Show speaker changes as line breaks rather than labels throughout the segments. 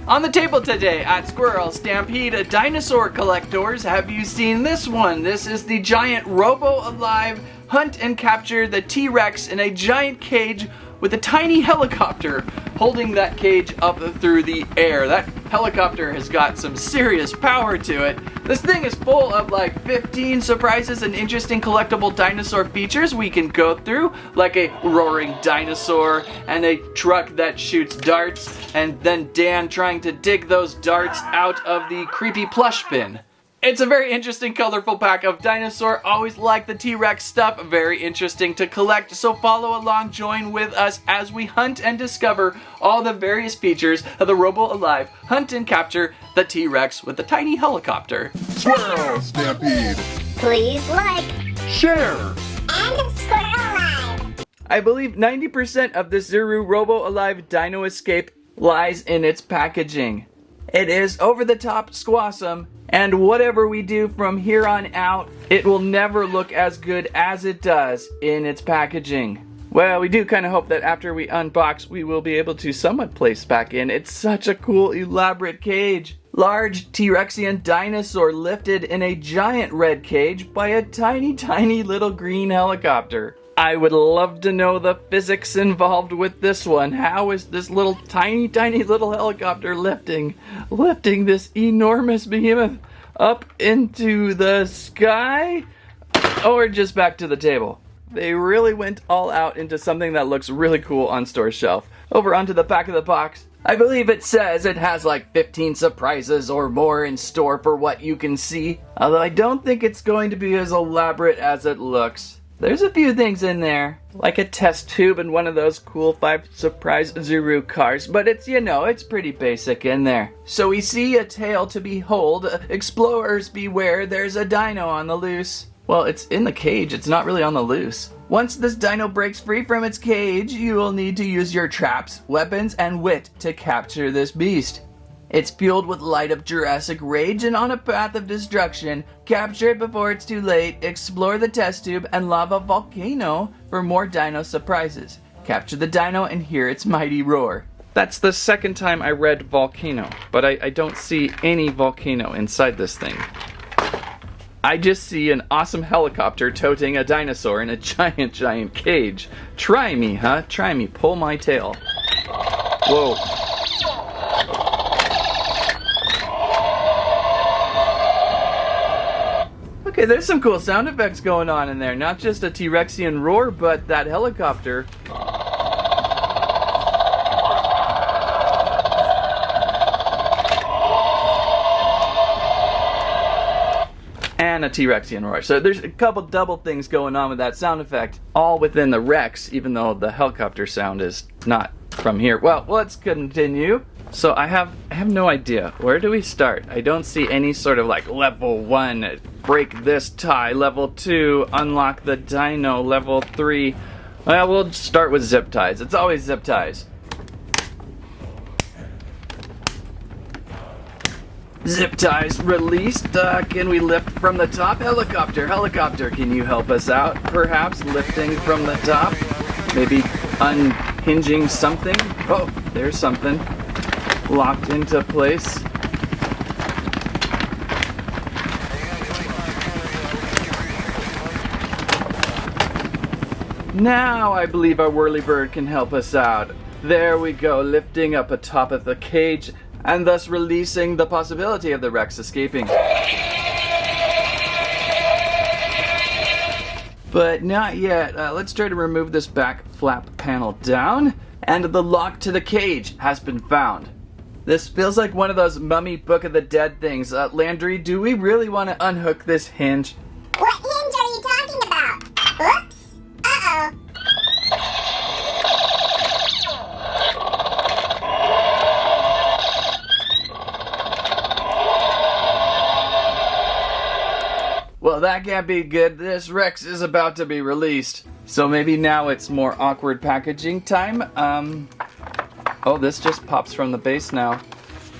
On the table today at Squirrel Stampede Dinosaur Collectors, have you seen this one? This is the giant ROBO Alive Hunt and Capture the T-Rex in a giant cage with a tiny helicopter holding that cage up through the air. That helicopter has got some serious power to it. This thing is full of like 15 surprises and interesting collectible dinosaur features we can go through, like a roaring dinosaur and a truck that shoots darts, and then Dan trying to dig those darts out of the creepy plush bin. It's a very interesting, colorful pack of dinosaur. Always like the T-Rex stuff. Very interesting to collect. So follow along, join with us as we hunt and discover all the various features of the ROBO Alive Hunt and Capture the T-Rex with the tiny helicopter.
Squirrel Stampede.
Please like,
Share.
and Squirrel Alive.
I believe 90% of the Zuru ROBO Alive Dino Escape lies in its packaging. It is over the top squawesome, and whatever we do from here on out, it will never look as good as it does in its packaging. Well, we do kind of hope that after we unbox, we will be able to somewhat place back in. It's such a cool, elaborate cage. Large T-Rexian dinosaur lifted in a giant red cage by a tiny, tiny little green helicopter. I would love to know the physics involved with this one. How is this little tiny, tiny little helicopter lifting this enormous behemoth up into the sky? Or just back to the table? They really went all out into something that looks really cool on store shelf. Over onto the back of the box. I believe it says it has like 15 surprises or more in store for what you can see. Although I don't think it's going to be as elaborate as it looks. There's a few things in there, like a test tube and one of those cool 5 surprise Zuru cars, but it's, you know, it's pretty basic in there. So we see a tale to behold. Explorers beware, there's a dino on the loose. Well, it's in the cage, it's not really on the loose. Once this dino breaks free from its cage, you will need to use your traps, weapons, and wit to capture this beast. It's fueled with light-up Jurassic rage and on a path of destruction. Capture it before it's too late, explore the test tube and lava volcano for more dino surprises. Capture the dino and hear its mighty roar. That's the second time I read volcano, but I don't see any volcano inside this thing. I just see an awesome helicopter toting a dinosaur in a giant, giant cage. Try me, huh? Try me. Pull my tail. Whoa. Okay, there's some cool sound effects going on in there. Not just a T-Rexian roar, but that helicopter. And a T-Rexian roar. So there's a couple double things going on with that sound effect, all within the Rex, even though the helicopter sound is not from here. Well, let's continue. So I have no idea. Where do we start? I don't see any sort of like level 1, break this tie, level 2, unlock the dino, level 3. Well, we'll start with zip ties. It's always zip ties. Zip ties released. Can we lift from the top? Helicopter, can you help us out? Perhaps lifting from the top? Maybe unhinging something? Oh, there's something. Locked into place. Now I believe our whirlybird can help us out. There we go, lifting up atop of the cage and thus releasing the possibility of the Rex escaping. But not yet. Let's try to remove this back flap panel down, and the lock to the cage has been found. This feels like one of those Mummy Book of the Dead things. Landry, do we really want to unhook this hinge?
What hinge are you talking about? Oops. Uh-oh.
Well, that can't be good. This Rex is about to be released. So maybe now it's more awkward packaging time. Oh, this just pops from the base now.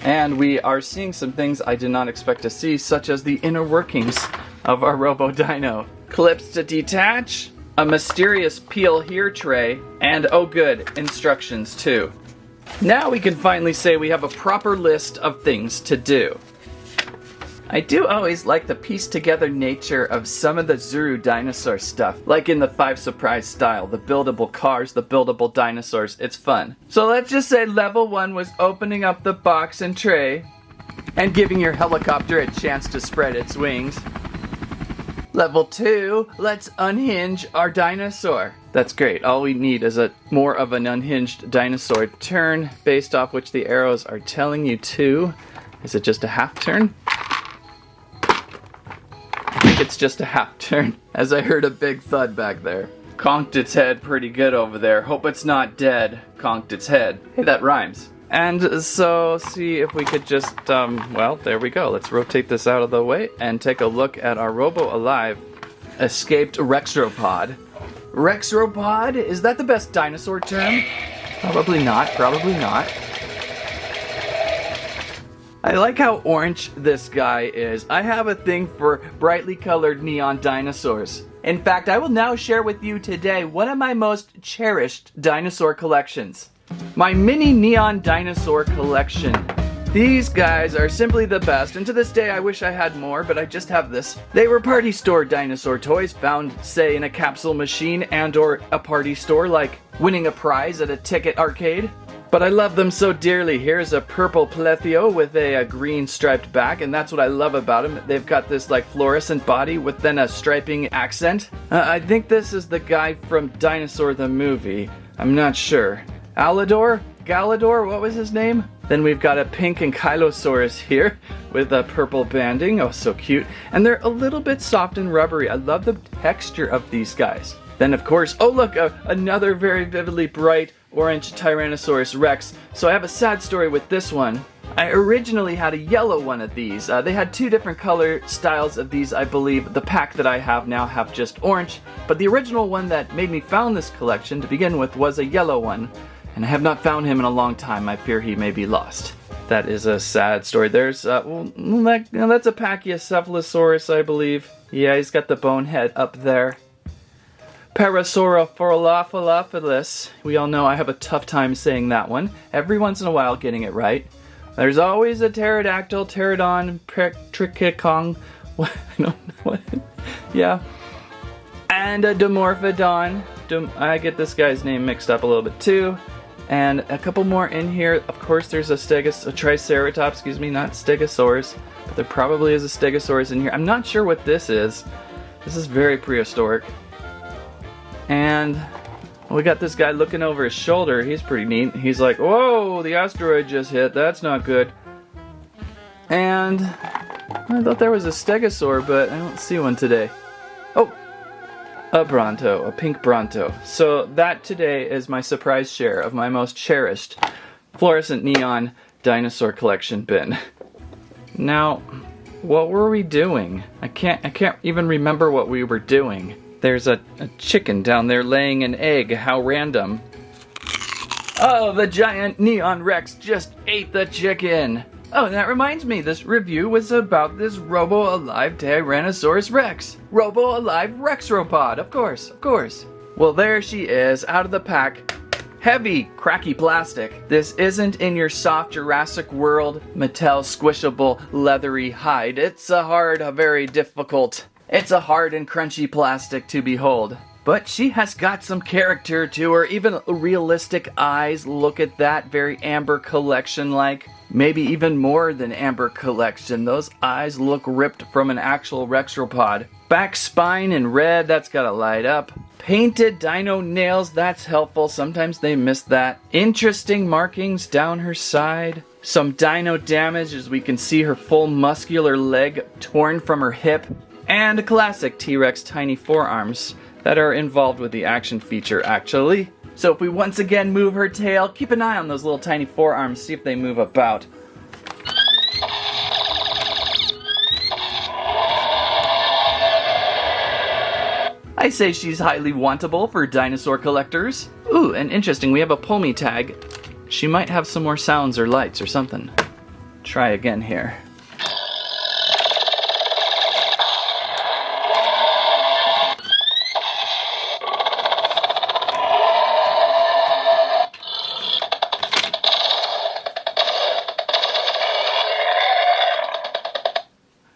And we are seeing some things I did not expect to see, such as the inner workings of our Robo Dino. Clips to detach, a mysterious peel here tray, and oh good, instructions too. Now we can finally say we have a proper list of things to do. I do always like the piece together nature of some of the Zuru dinosaur stuff, like in the 5 Surprise style, the buildable cars, the buildable dinosaurs, it's fun. So let's just say level 1 was opening up the box and tray, and giving your helicopter a chance to spread its wings. Level 2, let's unhinge our dinosaur. That's great, all we need is more of an unhinged dinosaur turn, based off which the arrows are telling you to. Is it just a half turn? I think it's just a half turn, as I heard a big thud back there. Conked its head pretty good over there. Hope it's not dead. Conked its head. Hey, that rhymes. And so, see if we could just, well, there we go. Let's rotate this out of the way and take a look at our Robo Alive escaped Rexropod. Rexropod? Is that the best dinosaur term? Probably not, probably not. I like how orange this guy is. I have a thing for brightly colored neon dinosaurs. In fact, I will now share with you today one of my most cherished dinosaur collections. My mini neon dinosaur collection. These guys are simply the best, and to this day I wish I had more, but I just have this. They were party store dinosaur toys found, say, in a capsule machine and or a party store, like winning a prize at a ticket arcade. But I love them so dearly. Here's a purple Plethio with a green striped back, and that's what I love about them. They've got this like fluorescent body with then a striping accent. I think this is the guy from Dinosaur the movie. I'm not sure. Alador? Galador? What was his name? Then we've got a pink Ankylosaurus here with a purple banding. Oh, so cute. And they're a little bit soft and rubbery. I love the texture of these guys. Then, of course, oh look, another very vividly bright orange Tyrannosaurus Rex. So I have a sad story with this one. I originally had a yellow one of these. They had 2 different color styles of these, I believe. The pack that I have now have just orange, but the original one that made me found this collection to begin with was a yellow one, and I have not found him in a long time. I fear he may be lost. That is a sad story. There's, that's a Pachycephalosaurus, I believe. Yeah, he's got the bone head up there. Parasaurolophilophilis. We all know I have a tough time saying that one. Every once in a while getting it right. There's always a pterodactyl, pterodon, trichicong. What? I don't know what. Yeah. And a dimorphodon. I get this guy's name mixed up a little bit too. And a couple more in here. Of course, there's a Triceratops, excuse me, not Stegosaurus. But there probably is a Stegosaurus in here. I'm not sure what this is. This is very prehistoric. And we got this guy looking over his shoulder. He's pretty neat. He's like, whoa, the asteroid just hit. That's not good. And I thought there was a Stegosaur, but I don't see one today. Oh, a Bronto, a pink Bronto. So that today is my surprise share of my most cherished fluorescent neon dinosaur collection bin. Now, what were we doing? I can't even remember what we were doing. There's a chicken down there laying an egg. How random. Oh, the giant neon Rex just ate the chicken. Oh, and that reminds me, this review was about this Robo Alive Tyrannosaurus Rex. Robo Alive Rexropod, of course, of course. Well, there she is, out of the pack. Heavy, cracky plastic. This isn't in your soft Jurassic World Mattel squishable leathery hide. It's a hard, very difficult. It's a hard and crunchy plastic to behold. But she has got some character to her, even realistic eyes. Look at that, very Amber Collection-like. Maybe even more than Amber Collection. Those eyes look ripped from an actual Rexropod. Back spine in red, that's gotta light up. Painted dino nails, that's helpful. Sometimes they miss that. Interesting markings down her side. Some dino damage as we can see her full muscular leg torn from her hip. And a classic T-Rex tiny forearms that are involved with the action feature, actually. So if we once again move her tail, keep an eye on those little tiny forearms, see if they move about. I say she's highly wantable for dinosaur collectors. Ooh, and interesting, we have a pull me tag. She might have some more sounds or lights or something. Try again here.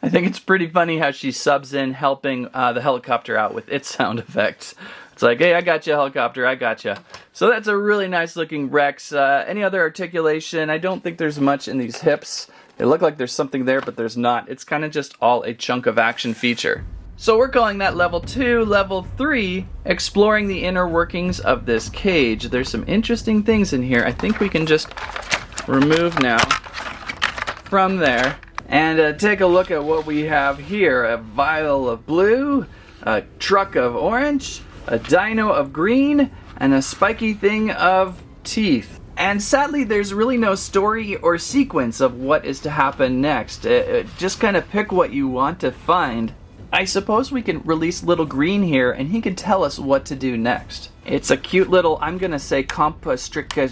I think it's pretty funny how she subs in helping the helicopter out with its sound effects. It's like, hey, I got you, helicopter, I got you. So that's a really nice looking Rex. Any other articulation? I don't think there's much in these hips. They look like there's something there, but there's not. It's kind of just all a chunk of action feature. So we're calling that level 2. Level 3, exploring the inner workings of this cage. There's some interesting things in here. I think we can just remove now from there and take a look at what we have here. A vial of blue, a truck of orange, a dino of green, and a spiky thing of teeth. And sadly, there's really no story or sequence of what is to happen next. Just kind of pick what you want to find. I suppose we can release little green here and he can tell us what to do next. It's a cute little, I'm gonna say Compastrica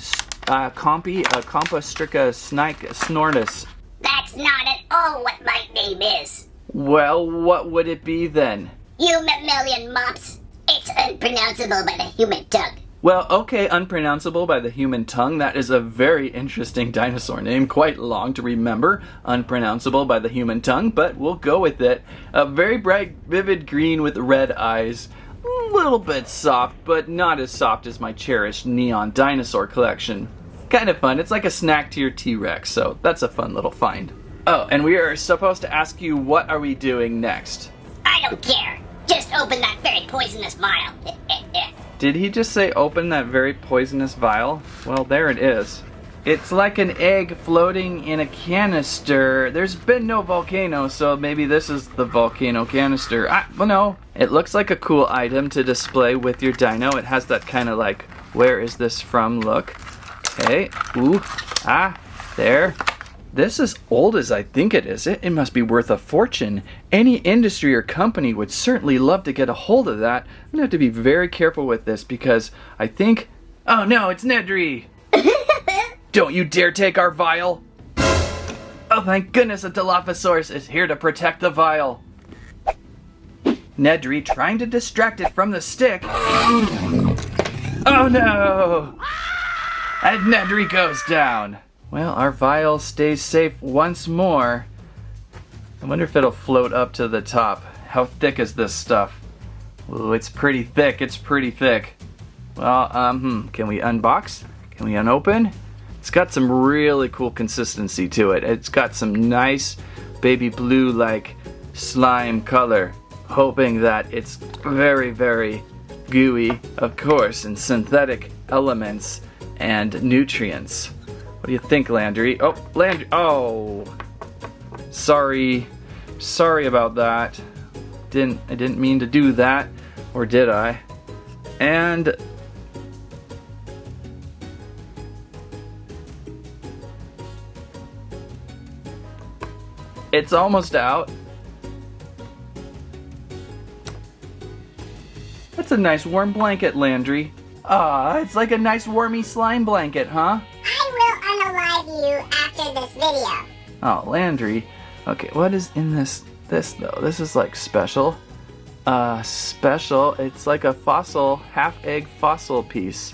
Snortus.
That's not at all what my name is.
Well, what would it be then?
You mammalian mops. It's unpronounceable by the human tongue.
Well, okay, unpronounceable by the human tongue. That is a very interesting dinosaur name, quite long to remember. Unpronounceable by the human tongue, but we'll go with it. A very bright, vivid green with red eyes. A little bit soft, but not as soft as my cherished neon dinosaur collection. Kind of fun. It's like a snack to your T-Rex, so that's a fun little find. Oh, and we are supposed to ask you, what are we doing next?
I don't care. Just open that very poisonous vial.
Did he just say open that very poisonous vial? Well, there it is. It's like an egg floating in a canister. There's been no volcano, so maybe this is the volcano canister. Well, no. It looks like a cool item to display with your dino. It has that kind of like, where is this from look. Okay. Ooh. There. This is old as I think it is. It must be worth a fortune. Any industry or company would certainly love to get a hold of that. I'm gonna have to be very careful with this because I think... Oh no, it's Nedry! Don't you dare take our vial! Oh thank goodness a Dilophosaurus is here to protect the vial. Nedry trying to distract it from the stick. Oh no! And Nedry goes down. Well, our vial stays safe once more. I wonder if it'll float up to the top. How thick is this stuff? Ooh, it's pretty thick. It's pretty thick. Well, can we unbox? Can we unopen? It's got some really cool consistency to it. It's got some nice baby blue-like slime color. Hoping that it's very, very gooey, of course, and synthetic elements and nutrients. What do you think, Landry? Oh, Landry. Oh, sorry about that. I didn't mean to do that, or did I? And it's almost out. That's a nice warm blanket, Landry. It's like a nice warmy slime blanket, huh?
I will unalive you after this video.
Oh, Landry. Okay, what is in this though? This is like special. Special. It's like a fossil, half-egg fossil piece.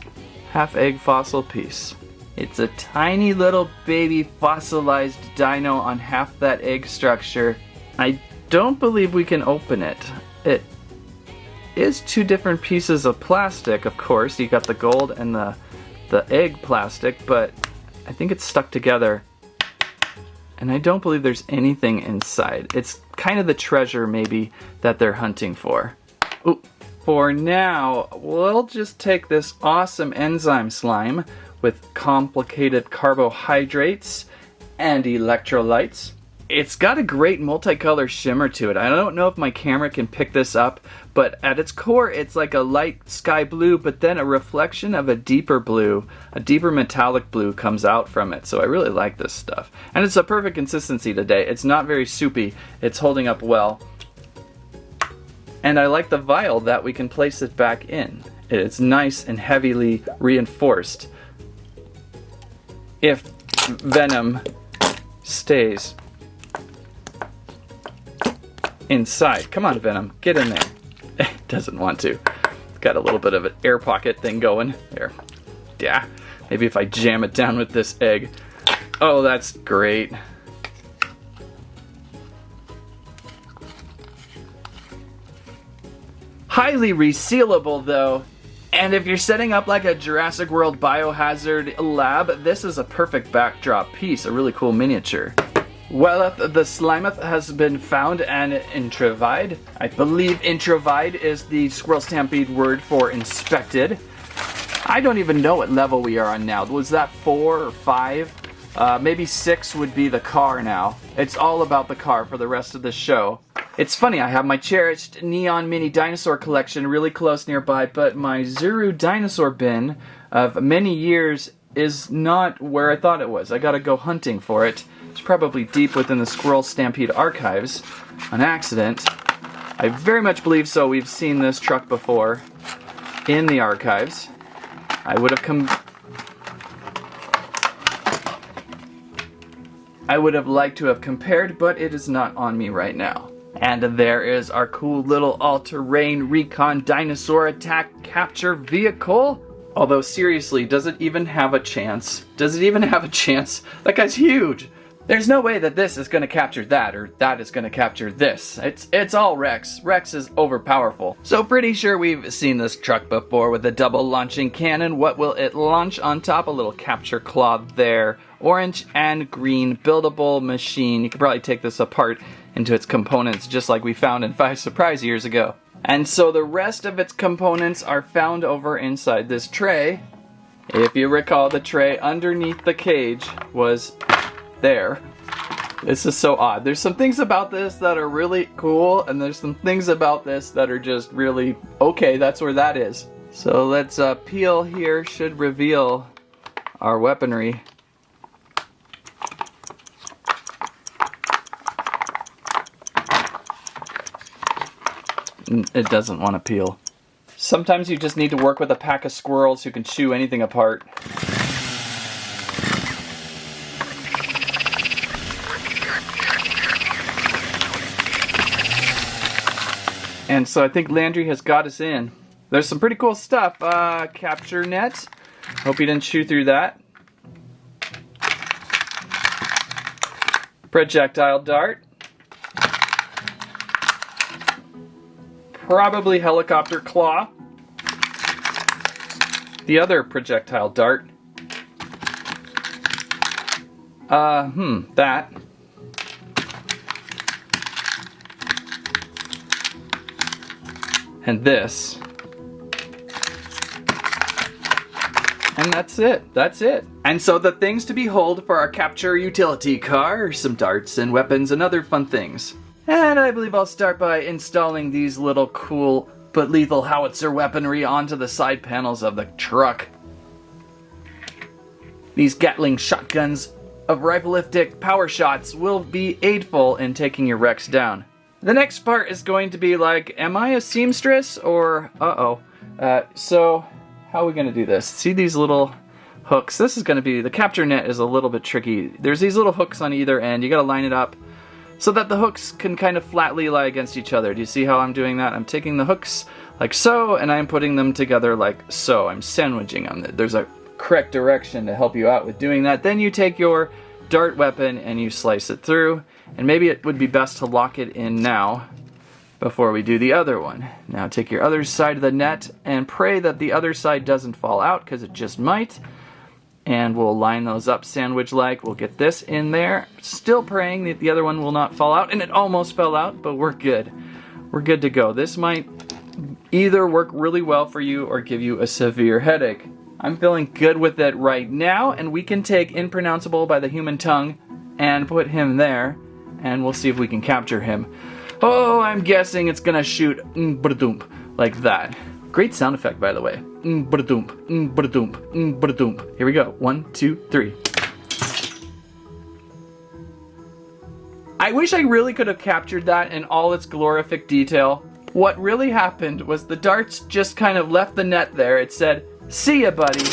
Half-egg fossil piece. It's a tiny little baby fossilized dino on half that egg structure. I don't believe we can open it. It is two different pieces of plastic, of course. You got the gold and the egg plastic, but I think it's stuck together. And I don't believe there's anything inside. It's kind of the treasure, maybe, that they're hunting for. Ooh. For now, we'll just take this awesome enzyme slime with complicated carbohydrates and electrolytes. It's got a great multicolor shimmer to it. I don't know if my camera can pick this up, but at its core, it's like a light sky blue, but then a reflection of a deeper blue, a deeper metallic blue comes out from it. So I really like this stuff. And it's a perfect consistency today. It's not very soupy. It's holding up well. And I like the vial that we can place it back in. It's nice and heavily reinforced. If venom stays inside. Come on, Venom, get in there. It doesn't want to. It's got a little bit of an air pocket thing going. There. Yeah. Maybe if I jam it down with this egg. Oh, that's great. Highly resealable though. And if you're setting up like a Jurassic World biohazard lab, this is a perfect backdrop piece, a really cool miniature. Welleth the Slimeth has been found and introvide. I believe introvide is the Squirrel Stampede word for inspected. I don't even know what level we are on now. Was that 4 or 5? Maybe 6 would be the car now. It's all about the car for the rest of the show. It's funny, I have my cherished neon mini dinosaur collection really close nearby, but my Zuru dinosaur bin of many years is not where I thought it was. I gotta go hunting for it. It's probably deep within the Squirrel Stampede archives. On accident. I very much believe so. We've seen this truck before in the archives. I would have liked to have compared, but it is not on me right now. And there is our cool little all-terrain Recon Dinosaur attack capture vehicle. Although seriously, does it even have a chance? Does it even have a chance? That guy's huge. There's no way that this is going to capture that, or that is going to capture this. It's all Rex. Rex is overpowerful. So pretty sure we've seen this truck before with a double launching cannon. What will it launch on top? A little capture claw there. Orange and green buildable machine. You could probably take this apart into its components just like we found in 5 Surprise years ago. And so the rest of its components are found over inside this tray. If you recall, the tray underneath the cage was there. This is so odd. There's some things about this that are really cool, and there's some things about this that are just really, okay, that's where that is. So let's peel here, should reveal our weaponry. It doesn't want to peel. Sometimes you just need to work with a pack of squirrels who can chew anything apart. And so I think Landry has got us in. There's some pretty cool stuff. Capture net. Hope you didn't chew through that. Projectile dart. Probably helicopter claw. The other projectile dart. That. And this. And that's it. That's it. And so the things to behold for our capture utility car are some darts and weapons and other fun things. And I believe I'll start by installing these little cool but lethal howitzer weaponry onto the side panels of the truck. These Gatling shotguns of rifleistic power shots will be aidful in taking your Rex down. The next part is going to be like, am I a seamstress or so how are we going to do this? See these little hooks? This is going to be, the capture net is a little bit tricky. There's these little hooks on either end. You got to line it up so that the hooks can kind of flatly lie against each other. Do you see how I'm doing that? I'm taking the hooks like so, and I'm putting them together like so. I'm sandwiching them. There's a correct direction to help you out with doing that. Then you take your dart weapon and you slice it through. And maybe it would be best to lock it in now before we do the other one. Now take your other side of the net and pray that the other side doesn't fall out, because it just might. And we'll line those up sandwich-like. We'll get this in there. Still praying that the other one will not fall out. And it almost fell out, but we're good. We're good to go. This might either work really well for you or give you a severe headache. I'm feeling good with it right now, and we can take Impronounceable by the Human Tongue and put him there, and we'll see if we can capture him. Oh, I'm guessing it's gonna shoot ba-da-doomp like that. Great sound effect, by the way. Ba-da-doomp, ba-da-doomp, ba-da-doomp. Here we go. 1, 2, 3. I wish I really could have captured that in all its glorific detail. What really happened was the darts just kind of left the net there. It said, "See ya, buddy."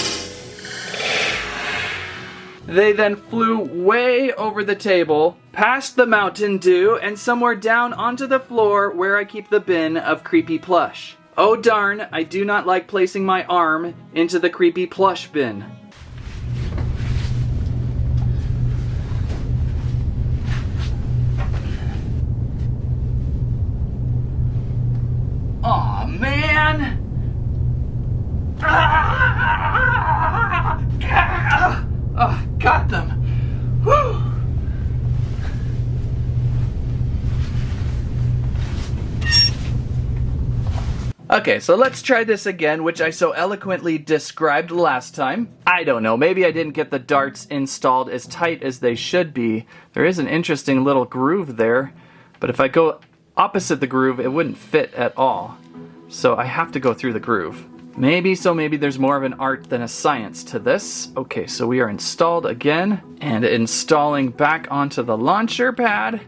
They then flew way over the table, past the Mountain Dew, and somewhere down onto the floor where I keep the bin of creepy plush. Oh darn, I do not like placing my arm into the creepy plush bin. Aw, man! Okay, so let's try this again, which I so eloquently described last time. I don't know, maybe I didn't get the darts installed as tight as they should be. There is an interesting little groove there, but if I go opposite the groove, it wouldn't fit at all. So I have to go through the groove. Maybe there's more of an art than a science to this. Okay, so we are installed again, and installing back onto the launcher pad.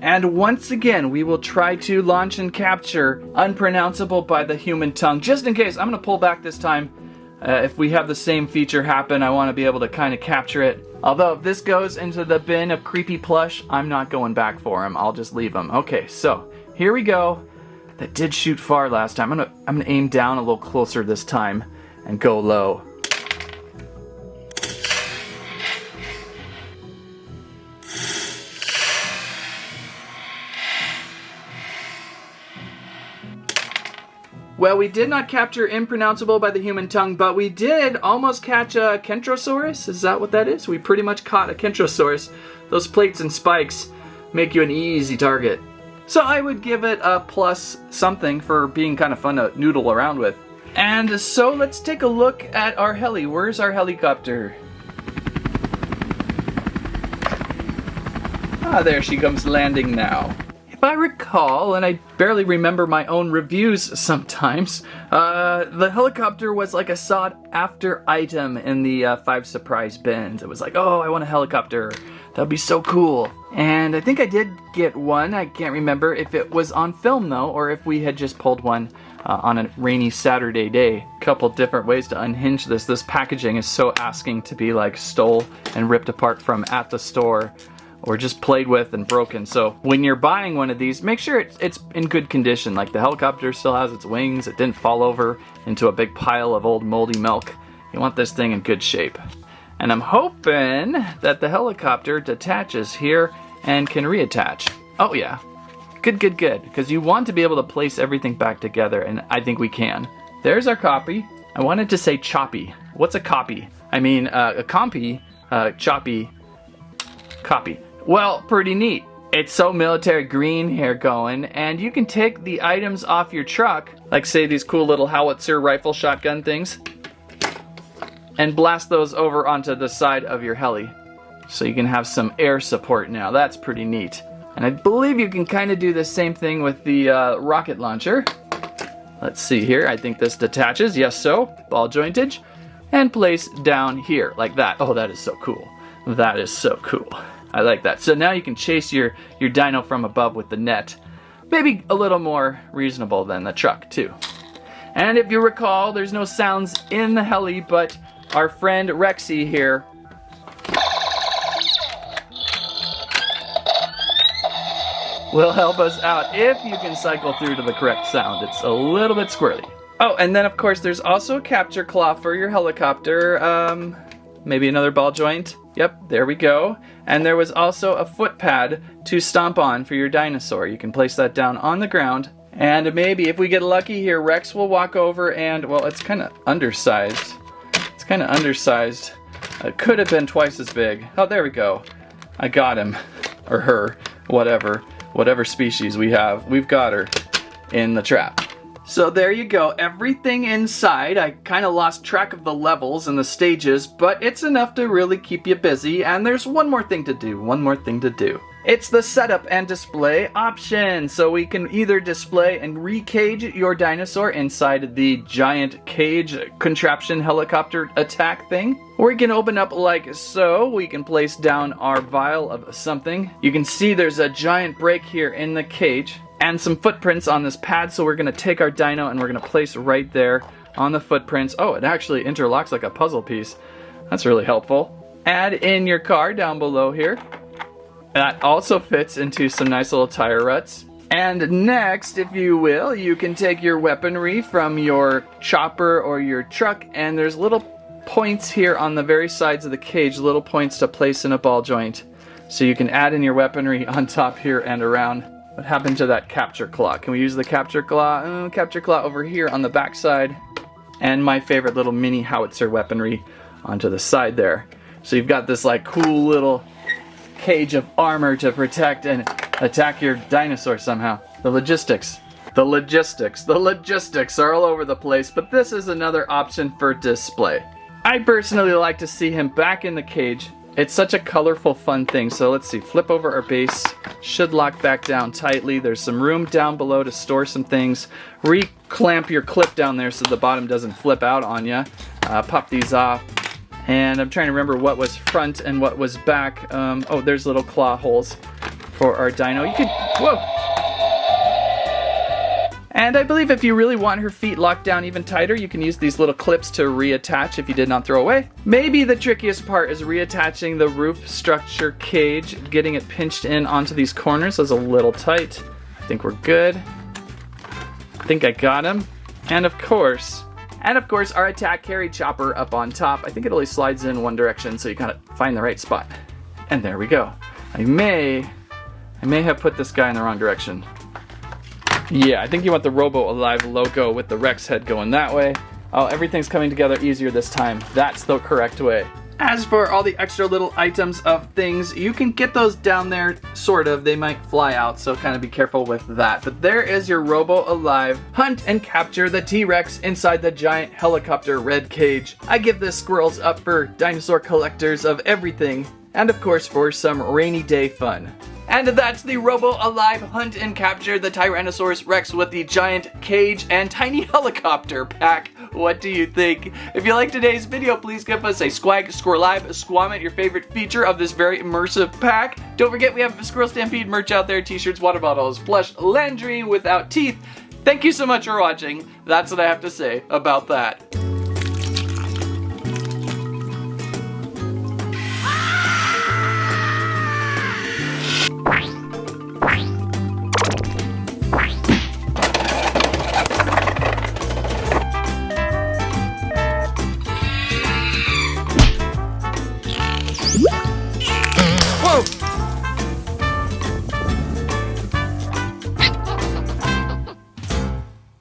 And once again, we will try to launch and capture unpronounceable by the human tongue. Just in case, I'm going to pull back this time. If we have the same feature happen, I want to be able to kind of capture it. Although if this goes into the bin of creepy plush, I'm not going back for him. I'll just leave him. Okay, so here we go. That did shoot far last time. I'm gonna aim down a little closer this time and go low. Well, we did not capture impronounceable by the human tongue, but we did almost catch a Kentrosaurus. Is that what that is? We pretty much caught a Kentrosaurus. Those plates and spikes make you an easy target. So I would give it a plus something for being kind of fun to noodle around with. And so let's take a look at our heli. Where's our helicopter? Ah, there she comes landing now. If I recall, and I barely remember my own reviews sometimes, the helicopter was like a sought-after item in the 5 surprise bins. It was like, oh, I want a helicopter. That'd be so cool. And I think I did get one. I can't remember if it was on film, though, or if we had just pulled one on a rainy Saturday day. Couple different ways to unhinge this. This packaging is so asking to be like stole and ripped apart from at the store, or just played with and broken. So when you're buying one of these, make sure it's in good condition. Like the helicopter still has its wings, it didn't fall over into a big pile of old moldy milk. You want this thing in good shape. And I'm hoping that the helicopter detaches here and can reattach. Oh yeah, good, because you want to be able to place everything back together, and I think we can. There's our copy. I wanted to say choppy. What's a copy? I mean, a compy, choppy, copy. Well, pretty neat. It's so military green here going, and you can take the items off your truck, like say these cool little howitzer rifle shotgun things, and blast those over onto the side of your heli. So you can have some air support now. That's pretty neat. And I believe you can kind of do the same thing with the rocket launcher. Let's see here. I think this detaches. Yes, so. Ball jointage. And place down here like that. Oh, that is so cool. That is so cool. I like that. So now you can chase your dino from above with the net. Maybe a little more reasonable than the truck, too. And if you recall, there's no sounds in the heli, but our friend Rexy here will help us out if you can cycle through to the correct sound. It's a little bit squirrely. Oh, and then of course there's also a capture claw for your helicopter. Maybe another ball joint. Yep, there we go. And there was also a foot pad to stomp on for your dinosaur. You can place that down on the ground. And maybe if we get lucky here, Rex will walk over and, well, it's kind of undersized. It's kind of undersized. It could have been twice as big. Oh, there we go. I got him. Or her. Whatever. Whatever species we have. We've got her in the trap. So there you go, everything inside. I kind of lost track of the levels and the stages, but it's enough to really keep you busy, and there's one more thing to do. It's the setup and display option. So we can either display and recage your dinosaur inside the giant cage contraption helicopter attack thing, or we can open up like so. We can place down our vial of something. You can see there's a giant break here in the cage, and some footprints on this pad, so we're going to take our dino and we're going to place right there on the footprints. Oh, it actually interlocks like a puzzle piece. That's really helpful. Add in your car down below here. That also fits into some nice little tire ruts. And next, if you will, you can take your weaponry from your chopper or your truck, and there's little points here on the very sides of the cage, little points to place in a ball joint. So you can add in your weaponry on top here and around. What happened to that capture claw? Can we use the capture claw? Capture claw over here on the back side. And my favorite little mini howitzer weaponry onto the side there. So you've got this like cool little cage of armor to protect and attack your dinosaur somehow. The logistics are all over the place, but this is another option for display. I personally like to see him back in the cage. It's such a colorful, fun thing. So let's see, flip over our base. Should lock back down tightly. There's some room down below to store some things. Reclamp your clip down there so the bottom doesn't flip out on you. Pop these off. And I'm trying to remember what was front and what was back. Oh, there's little claw holes for our dino. You could, whoa! And I believe if you really want her feet locked down even tighter, you can use these little clips to reattach if you did not throw away. Maybe the trickiest part is reattaching the roof structure cage, getting it pinched in onto these corners. Those a little tight. I think we're good. I think I got him. And of course, our attack carry chopper up on top. I think it only slides in one direction, so you gotta find the right spot. And there we go. I may have put this guy in the wrong direction. Yeah, I think you want the Robo Alive logo with the Rex head going that way. Oh, everything's coming together easier this time. That's the correct way. As for all the extra little items of things, you can get those down there, sort of. They might fly out, so kind of be careful with that. But there is your Robo Alive. Hunt and capture the T-Rex inside the giant helicopter red cage. I give this squirrels up for dinosaur collectors of everything, and of course for some rainy day fun. And that's the Robo Alive Hunt and Capture the Tyrannosaurus Rex with the giant cage and tiny helicopter pack. What do you think? If you like today's video, please give us a squag, score live, squamment, your favorite feature of this very immersive pack. Don't forget we have Squirrel Stampede merch out there, t-shirts, water bottles, plush Landry without teeth. Thank you so much for watching. That's what I have to say about that.